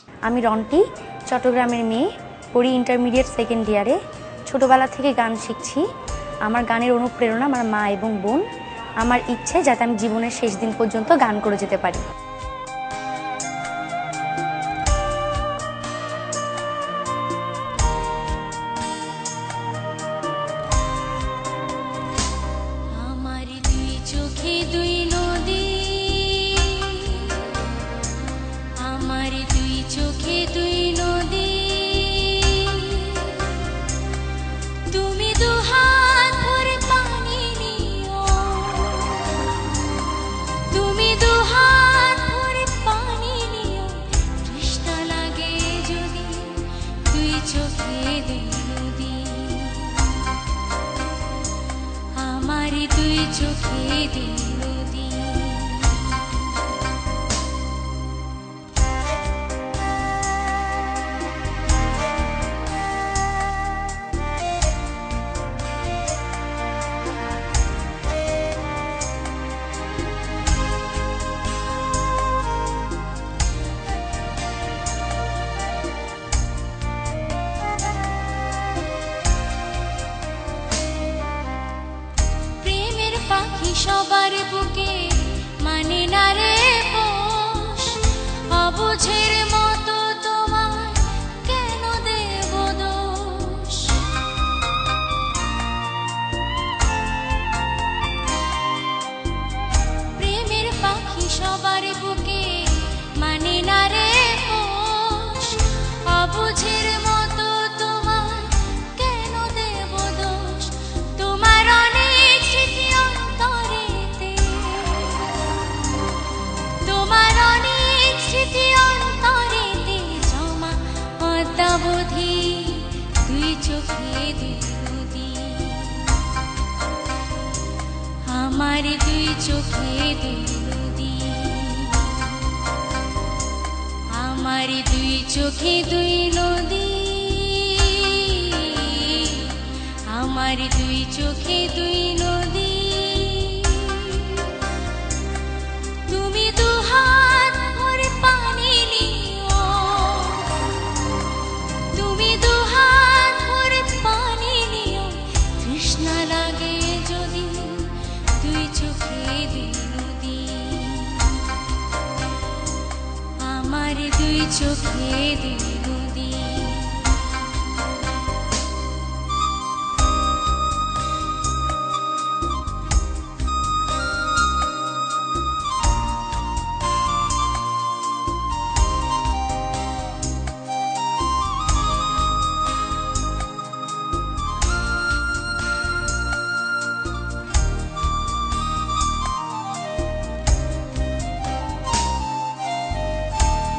আমি রন্টি, চট্টগ্রামের মেয়ে, পড়ি ইন্টারমিডিয়েট সেকেন্ড ইয়ারে। ছোটোবেলা থেকে গান শিখছি। আমার গানের অনুপ্রেরণা আমার মা এবং বোন। আমার ইচ্ছে যাতে আমি জীবনের শেষ দিন পর্যন্ত গান করে যেতে পারি। সবার বুকে মানে না রে পোষ, অবুঝের মতো তোমার কেন দেব দোষ। প্রেমের পাখি সবার বুকে মানে না রে পোষ, অবুঝের মতো তোমার কেন দেব দোষ। তোমার অনেক স্মৃতি অন্তরেতে, তোমার অনেক স্মৃতি অন্তরেতে জমা অদ্যাবধি দুই চোখে দুই নদী। আমার দুই চোখে দুই নদী, আমার দুই চোখে দুই নদী, আমার দুই চোখে দুই নদী। তুমি দুহাত ভরে পানি নিও, তুমি দুহাত ভরে পানি নিও, তৃষ্ণা লাগে যদি দুই চোখে দুই নদী। আমার দুই চোখে দুই নদী।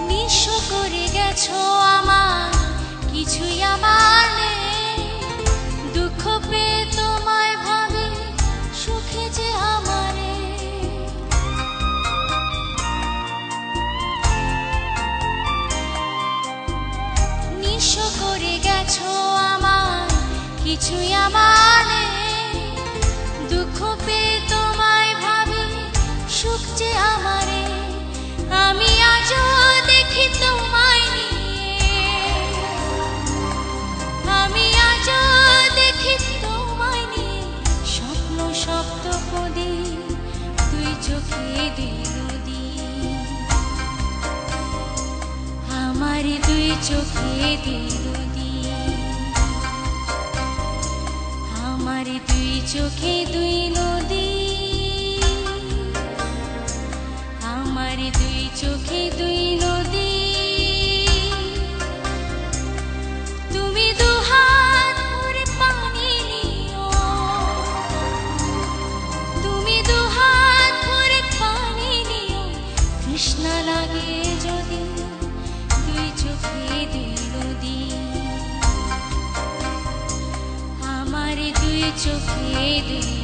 নিঃস্ব করে গেছো আমার, কিছুই আমার নেই। দুঃখ পেয়ে তোমায় ভাবে, সুখে যে আমারে। নিঃস্ব করে গেছো আমার, কিছুই আমার নেই। দুঃখ পেয়ে তোমায় ভাবে, সুখ যে আমারে। আমি আজও দেখি তোমায় নিয়ে, আমি আজও দেখি তোমায় নিয়ে স্বপ্ন সপ্তপদী দুই চোখে দুই নদী। আমার দুই চোখে দুই নদী, আমার দুই চোখে দুই নদী, আমার দুই চোখে দুই নদী। তুমি দুহাত ভরে পানি নিও, তুমি দুহাত ভরে পানি নিও, তৃষ্ণা লাগে যদি দুই চোখে দুই নদী। আমার দুই চোখে দুই